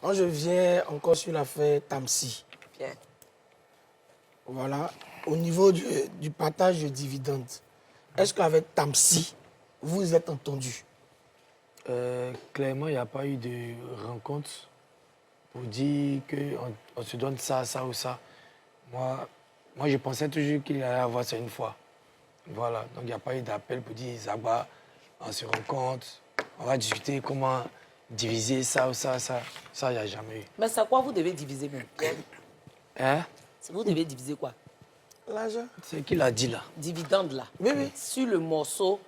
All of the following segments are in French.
Moi, je viens encore sur l'affaire Tamsi. Bien. Voilà. Au niveau du partage de dividendes, est-ce qu'avec Tamsi, vous vous êtes entendu? Clairement, il n'y a pas eu de rencontre pour dire qu'on se donne ça, ça ou ça. Moi, je pensais toujours qu'il allait avoir ça une fois. Voilà. Donc, il n'y a pas eu d'appel pour dire, Zagba, on se rencontre, on va discuter comment diviser ça ou ça, ça. Ça, il n'y a jamais eu. Mais c'est quoi vous devez diviser même? Hein? Vous devez diviser quoi? L'argent. C'est qui l'a dit là? Dividende là. Oui, oui. Sur le morceau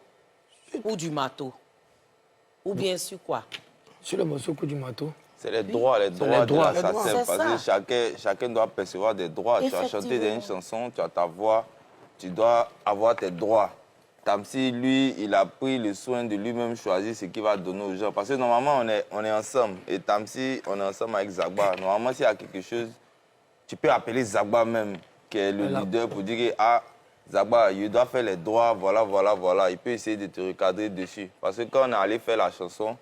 ou du marteau? Ou bien sur quoi? Sur le morceau coup du marteau. C'est les droits, les de droits. la SACEM. C'est Parce que chacun doit percevoir des droits. Tu as chanté une chanson, tu as ta voix, tu dois avoir tes droits. Tamsi, lui, il a pris le soin de lui-même choisir ce qu'il va donner aux gens. Parce que normalement, on est ensemble. Et Tamsi, on est ensemble avec Zagba. Normalement, s'il y a quelque chose, tu peux appeler Zagba même, qui est le leader, pour dire que, ah, Zagba, il doit faire les droits, voilà, voilà, voilà. Il peut essayer de te recadrer dessus. Parce que quand on est allé faire la chanson,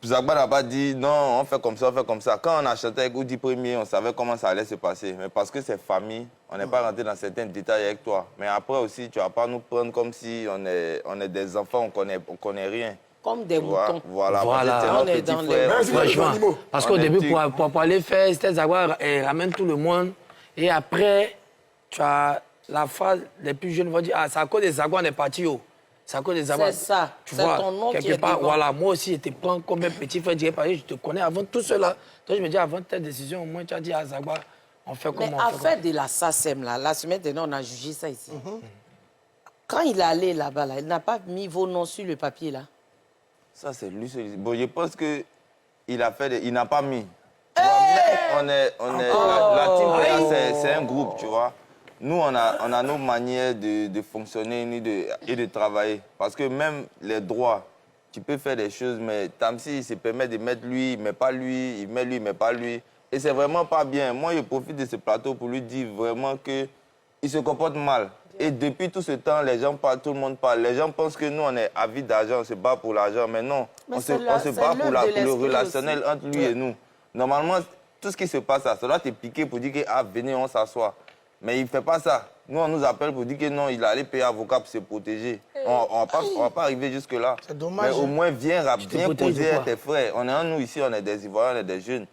Zagba n'a pas dit non, on fait comme ça, on fait comme ça. Quand on a chanté avec Oudi Premier, on savait comment ça allait se passer. Mais parce que c'est famille, on n'est pas rentré dans certains détails avec toi. Mais après aussi, tu ne vas pas nous prendre comme si on est des enfants, on connaît rien. Comme des moutons. Voilà. On est dans les... Franchement, parce qu'au début, pour aller faire, c'était Zagba ramène tout le monde. Et après, tu as la phase, les plus jeunes vont dire, ah, c'est à cause des Zagba, on est parti haut. C'est à cause des Zagba. C'est ça. Tu c'est vois, ton nom quelque qui est part, devant. voilà, moi aussi, je te prends comme un petit frère, je te connais avant tout cela. Donc je me dis, avant telle décision, au moins, tu as dit à Zagba, on fait comment? Mais affaire de la SACEM, là, la semaine dernière, on a jugé ça ici. Quand il est allé là-bas, là, il n'a pas mis vos noms sur le papier, là. Ça, c'est lui. Bon, je pense qu'il a fait... Il n'a pas mis. Tu vois, mais la team, c'est un groupe, tu vois. Nous, on a nos manières de fonctionner et de travailler. Parce que même les droits, tu peux faire des choses, mais Tamsi, il se permet de mettre lui, mais pas lui, il met lui, mais pas lui. Et c'est vraiment pas bien. Moi, je profite de ce plateau pour lui dire vraiment qu'il se comporte mal. Et depuis tout ce temps, les gens parlent, tout le monde parle. Les gens pensent que nous, on est avides d'argent, on se bat pour l'argent. Mais non, on se bat pour le relationnel entre lui et nous. Normalement, tout ce qui se passe, ça doit te piquer pour dire que, ah, venez, on s'assoit. Mais il ne fait pas ça. Nous, on nous appelle pour dire que non, il allait payer avocat pour se protéger. On ne va pas arriver jusque-là. C'est dommage. Mais au moins, viens poser quoi? tes frères. On est en nous ici, on est des Ivoiriens, on est des jeunes.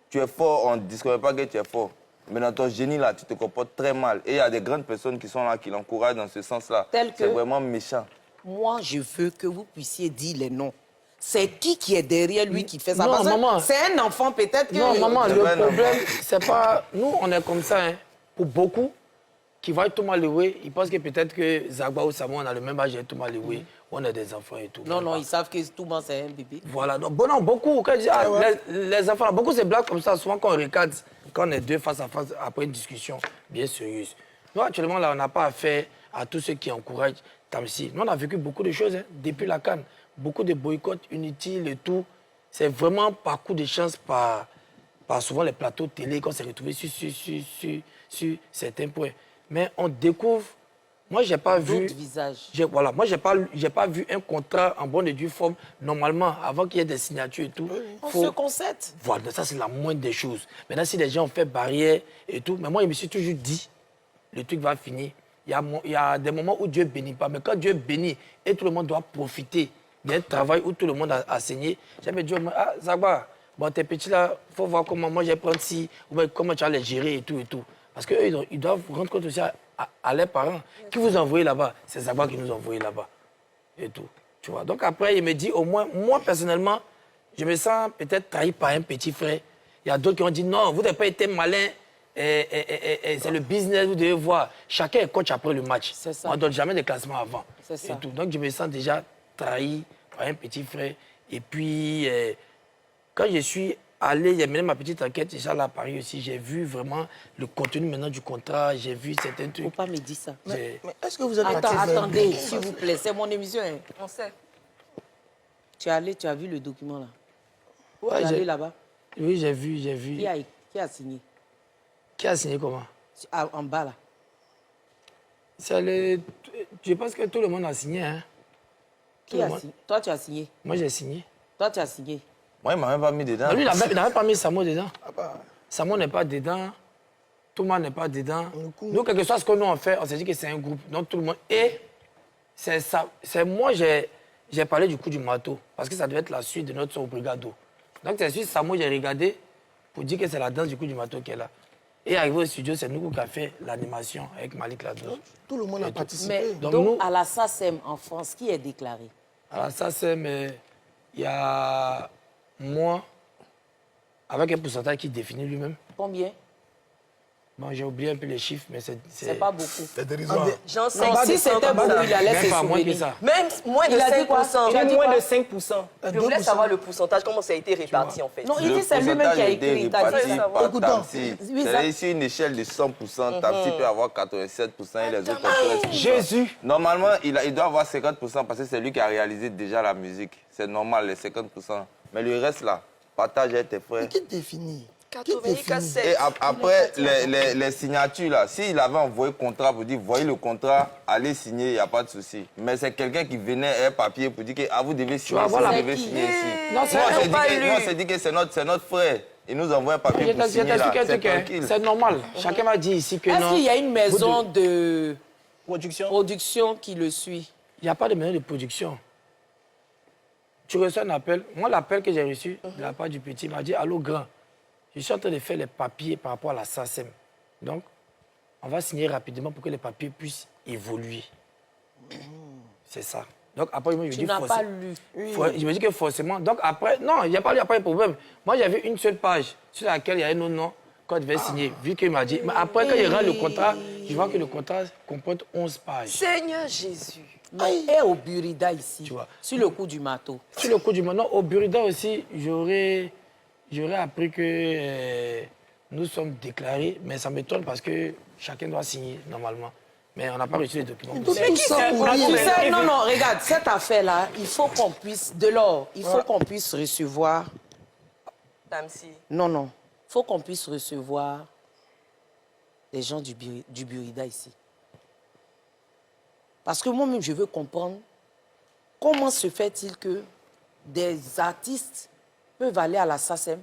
Tu es fort, on ne discute pas que tu es fort. Mais dans ton génie, là, tu te comportes très mal. Et il y a des grandes personnes qui sont là, qui l'encouragent dans ce sens-là. C'est vraiment méchant. Moi, je veux que vous puissiez dire les noms. C'est qui est derrière lui qui fait ça? Non, Parce que maman. c'est un enfant, peut-être que... Non, maman, le problème, c'est pas... Nous, on est comme ça, hein. Pour beaucoup qui voient Thomas Lewe, ils pensent que peut-être que Zagba ou Samo, on a le même âge que Thomas Lewe, on a des enfants et tout. Non, non, ils savent que Thomas, c'est un bébé. Voilà, donc, bon, non, beaucoup, quand je dis, ah, les enfants, beaucoup se blaguent comme ça, souvent quand on regarde, quand on est deux face à face, après une discussion bien sérieuse. Nous, actuellement, là, on n'a pas affaire à tous ceux qui encouragent Tamsi. Nous, on a vécu beaucoup de choses, hein, depuis la CAN. Beaucoup de boycotts inutiles et tout. C'est vraiment par coup de chance, par souvent les plateaux de télé, qu'on s'est retrouvés sur certains points. Mais on découvre... Moi, je n'ai pas vu... visages. Voilà, moi, j'ai pas vu un contrat en bonne et due forme. Normalement, avant qu'il y ait des signatures et tout... On se concède. Voilà, ça, c'est la moindre des choses. Maintenant, si les gens ont fait barrière et tout... Mais moi, je me suis toujours dit, le truc va finir. Il y a des moments où Dieu ne bénit pas. Mais quand Dieu bénit et tout le monde doit profiter d'un travail où tout le monde a saigné, j'avais dit, ah, Zagba, bon, tes petits là, il faut voir comment moi je vais prendre ci, ou comment tu vas les gérer et tout et tout. Parce qu'eux, ils doivent rendre compte aussi à leurs parents. Qui vous envoyez là-bas? C'est Zagba qui nous a envoyés là-bas. Et tout. Tu vois. Donc après, il me dit, au moins, moi personnellement, je me sens peut-être trahi par un petit frère. Il y a d'autres qui ont dit, non, vous n'avez pas été malin. C'est le business, vous devez voir. Chacun est coach après le match. On ne donne jamais de classement avant. C'est ça. Et tout. Donc je me sens déjà trahi par un petit frère. Et puis, quand je suis allé, il y a mené ma petite enquête, déjà là à Paris aussi, j'ai vu vraiment le contenu maintenant du contrat, j'ai vu certains trucs. Il ne faut pas me dire ça. Mais est-ce que vous êtes parti vers... Attendez, s'il vous plaît, c'est mon émission. Hein. On sait. Tu es allé, tu as vu le document là? Ouais, tu es allé là-bas? Oui, j'ai vu. Qui a signé? Qui a signé comment? En bas là. Je pense que tout le monde a signé. Hein. Qui a signé? Toi, tu as signé. Moi, j'ai signé. Toi, tu as signé. Moi, il m'a même pas mis dedans. Non, lui, il n'a même pas mis Samo dedans. Ah bah, Samo n'est pas dedans. Thomas n'est pas dedans. coup. Nous, quel que soit ce que nous on fait, on s'est dit que c'est un groupe. Donc tout le monde. Et c'est ça. C'est moi, j'ai parlé du coup du marteau. Parce que ça devait être la suite de notre Brigado. Donc c'est suite Samo, j'ai regardé pour dire que c'est la danse du coup du marteau qui est là. Et arrivé au studio, c'est nous qui avons fait l'animation avec Malik Lados. tout le monde a participé. Mais Donc, donc, nous- à la SACEM en France, qui est déclaré? Alors ça, c'est... Mais il y a moi, avec un pourcentage qui définit lui-même. Combien? Bon, j'ai oublié un peu les chiffres, mais C'est pas beaucoup. C'est dérisoire. J'en sais Non, si c'était beaucoup, il allait Même se pas moins que souvenir. ça. Même moins de Il a dit quoi? 5%. Il a dit Moins quoi? de 5%. Je voulais 2%. savoir le pourcentage, comment ça a été réparti en fait. Non, il Le dit c'est lui-même pourcentage qui a a été écrit. T'as réparti dit ça. par Écoutons. Tamsi. Oui, ça- C'est ici une échelle de 100%. Tamsi peut avoir 87% et les autres 13%. Jésus. Normalement, il doit avoir 50% parce que c'est lui qui a réalisé déjà la musique. C'est normal, les 50%. Mais le reste là, partage avec tes frères. Mais qui définit? Qui 80 définit? cassettes. Et après, les signatures, là, s'il avait envoyé contrat pour dire, voyez le contrat, allez signer, il n'y a pas de souci. Mais c'est quelqu'un qui venait avec un papier pour dire que ah, vous devez signer, vois, ici, voilà. vous devez C'est qui? signer ici. Non, c'est- Nous, on s'est Ils ont pas dit que- lu. nous, on s'est dit que c'est notre frère. Il nous envoie un papier pour Je signer là. t'explique un C'est truc, hein. tranquille. C'est normal. Chacun m'a dit ici que non. Est-ce qu'il y a une maison de Production. production qui le suit? Il n'y a pas de maison de production. Tu reçois un appel. Moi, l'appel que j'ai reçu de la part du petit m'a dit, allô, grand, je suis en train de faire les papiers par rapport à la SACEM. Donc, on va signer rapidement pour que les papiers puissent évoluer. C'est ça. Donc, après, moi, je me Tu dis, n'as pas forcément- lu. je me dis que forcément. Donc, après, non, il n'y a pas de problème. Moi, j'avais une seule page sur laquelle il y avait nos noms qu'on devait signer, vu qu'il m'a dit. Mais après, quand il regarde le contrat, je vois que le contrat comporte 11 pages. Seigneur Jésus. Mais et au Burida ici, Tu vois. sur le coup du marteau. Sur le coup du maintenant, au Burida aussi, j'aurais appris que nous sommes déclarés, mais ça m'étonne parce que chacun doit signer normalement. Mais on n'a pas reçu les documents. Tout ça pour Tu rien. sais, non, non, regarde, cette affaire-là, il faut qu'on puisse, de l'or, il faut qu'on puisse recevoir. Tamsi. Non, non, il faut qu'on puisse recevoir les gens du Burida ici. Parce que moi-même, je veux comprendre comment se fait-il que des artistes peuvent aller à la SACEM,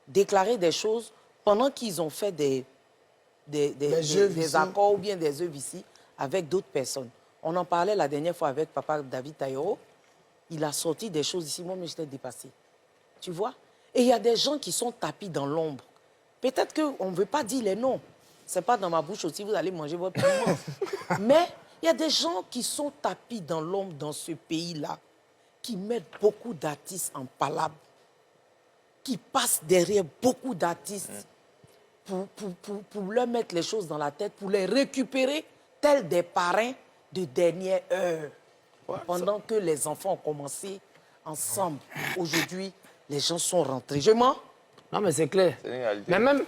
déclarer des choses pendant qu'ils ont fait des œuvres ici. accords ou bien des œuvres ici avec d'autres personnes. On en parlait la dernière fois avec papa David Taïro. Il a sorti des choses ici, moi, mais j'étais dépassée. Tu vois? Et il y a des gens qui sont tapis dans l'ombre. Peut-être qu'on ne veut pas dire les noms. Ce n'est pas dans ma bouche aussi, vous allez manger votre piment. Mais il y a des gens qui sont tapis dans l'ombre dans ce pays-là, qui mettent beaucoup d'artistes en palabre, qui passent derrière beaucoup d'artistes pour leur mettre les choses dans la tête, pour les récupérer tels des parrains de dernière heure. Pendant que les enfants ont commencé ensemble. Aujourd'hui, les gens sont rentrés. Je mens? Non, mais c'est clair. C'est une réalité. Mais même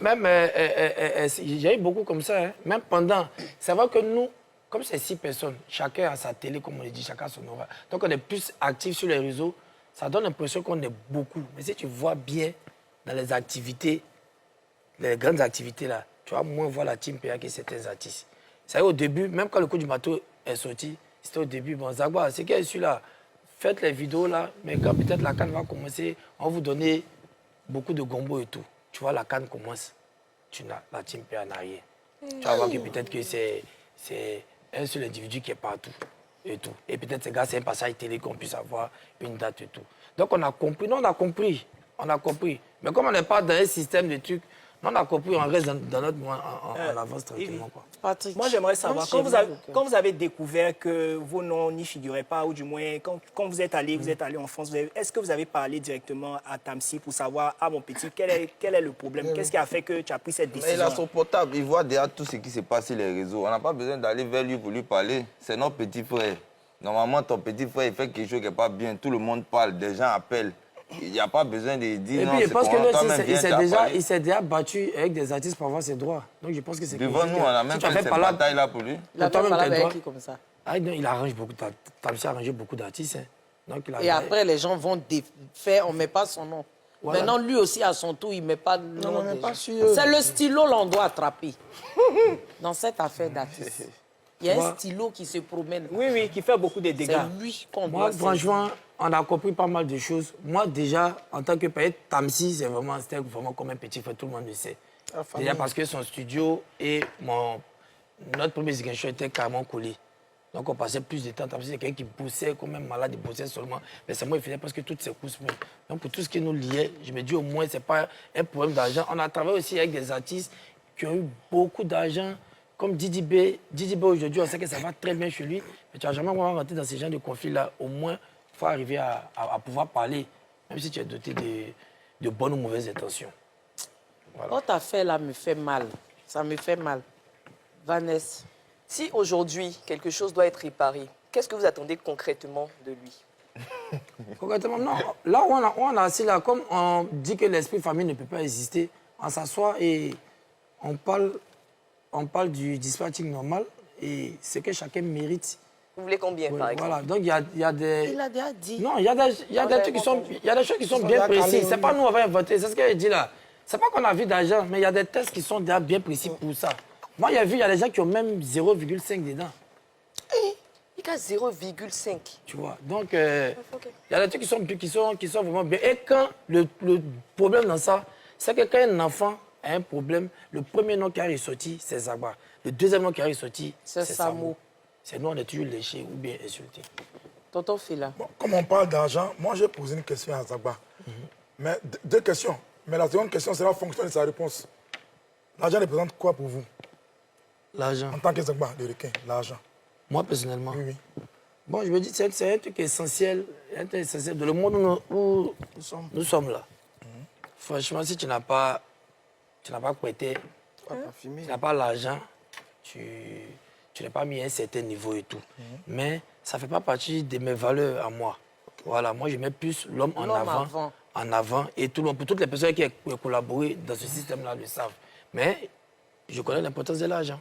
j'ai eu beaucoup comme ça. Hein. Même pendant. C'est vrai que nous, comme c'est 6 personnes, chacun a sa télé, comme on le dit, chacun a son horaire. Donc on est plus actifs sur les réseaux. Ça donne l'impression qu'on est beaucoup. Mais si tu vois bien dans les activités, les grandes activités là, tu vas moins voir la team PA que certains artistes. C'est au début, même quand le coup du marteau est sorti, c'était au début, bon, Zagba, c'est qu'elle est celui-là. Faites les vidéos là, mais quand peut-être la canne va commencer, on va vous donner beaucoup de gombo et tout. Tu vois, la canne commence, la team PA n'a rien. Tu vas voir que peut-être que c'est un seul individu qui est partout et tout. Et peut-être ces gars, c'est un passage télé qu'on puisse avoir une date et tout. Donc on a compris, non, on a compris. Mais comme on n'est pas dans un système de trucs, non, on a compris, on reste dans notre mois, on avance tranquillement. Quoi. Patrick. Moi, j'aimerais savoir, Moi, quand vous avez découvert que vos noms n'y figuraient pas, ou du moins, quand vous êtes allé en France, est-ce que vous avez parlé directement à Tamsi pour savoir, ah mon petit, quel est le problème? Qu'est-ce qui a fait que tu as pris cette Mais il décision? a son portable, il voit déjà tout ce qui se passe sur les réseaux. On n'a pas besoin d'aller vers lui pour lui parler. C'est notre petit frère. Normalement, ton petit frère, il fait quelque chose qui n'est pas bien. Tout le monde parle, des gens appellent. Il n'y a pas besoin de dire Et non, puis je c'est pense que comment, là, toi-même, viens, il s'est déjà battu avec des artistes pour avoir ses droits. Donc je pense que c'est Devant nous, on a même fait cette bataille-là pour lui. Il a toi-même, pas tes parlé droits. avec qui comme ça. Ah non, il arrange beaucoup, Tamsi a arrangé beaucoup d'artistes. Hein. Donc, il a Et après, les gens vont faire, on ne met pas son nom. Voilà. Maintenant, lui aussi, à son tour, il ne met pas le nom. Non, mais des pas gens. sûr. C'est le stylo l'on doit attraper. Dans cette affaire d'artiste. Il y a un Moi- stylo qui se promène. Oui, qui fait beaucoup de dégâts. C'est lui qu'on Moi, doit franchement, on a compris pas mal de choses. Moi, déjà, en tant que père, Tamsi, c'était vraiment comme un petit frère, tout le monde le sait. Déjà parce que son studio et notre premier Ziguinchor était carrément collé. Donc on passait plus de temps. Tamsi, c'est quelqu'un qui poussait comme un malade, il poussait seulement. Mais c'est moi, il faisait presque toutes ses courses. Donc pour tout ce qui nous liait, je me dis au moins, c'est pas un problème d'argent. On a travaillé aussi avec des artistes qui ont eu beaucoup d'argent, comme Didi B. Didi B, aujourd'hui, on sait que ça va très bien chez lui. Mais tu n'as jamais vraiment rentré dans ces genres de conflits-là. Au moins, il faut arriver à pouvoir parler, même si tu es doté de bonnes ou mauvaises intentions. Voilà. Votre affaire là me fait mal. Ça me fait mal. Vanessa. Si aujourd'hui, quelque chose doit être réparé, qu'est-ce que vous attendez concrètement de lui? Concrètement, non. Là où on a assis là, comme on dit que l'esprit famille ne peut pas exister, on s'assoit et on parle du dispatching normal et ce que chacun mérite. Vous voulez combien, par exemple? Voilà, donc il y a des... Il a déjà dit. Non, il y a des trucs qui sont... Il y a des choses qui sont bien précises. C'est pas nous on va inventer, c'est ce qu'elle dit là. C'est pas qu'on a vu d'argent, mais il y a des tests qui sont déjà bien précis pour ça. Moi, il y a des gens qui ont même 0,5 dedans. Il y a 0,5. Tu vois, donc il y a des trucs qui sont vraiment bien. Et quand le problème dans ça, c'est que quand un enfant a un problème, le premier nom qui est ressorti, c'est Zagba. Le deuxième nom qui est ressorti, c'est Samo. C'est nous, on est toujours léchés ou bien insultés. Tonton Fila. Bon, comme on parle d'argent, moi j'ai posé une question à Zagba. Mais deux questions. Mais la seconde question sera en fonction de sa réponse. L'argent représente quoi pour vous? L'argent. En tant que Zagba, le requin, l'argent. Moi, personnellement. Oui. Bon, je me dis, c'est un truc essentiel, dans le monde où nous sommes là. Franchement, si tu n'as pas prêté, tu n'as pas l'argent, tu n'es pas mis à un certain niveau et tout. Mais ça ne fait pas partie de mes valeurs à moi. Voilà, moi, je mets plus l'homme en avant. Et tout le monde, pour toutes les personnes qui ont collaboré dans ce système-là le savent. Mais je connais l'importance de l'argent.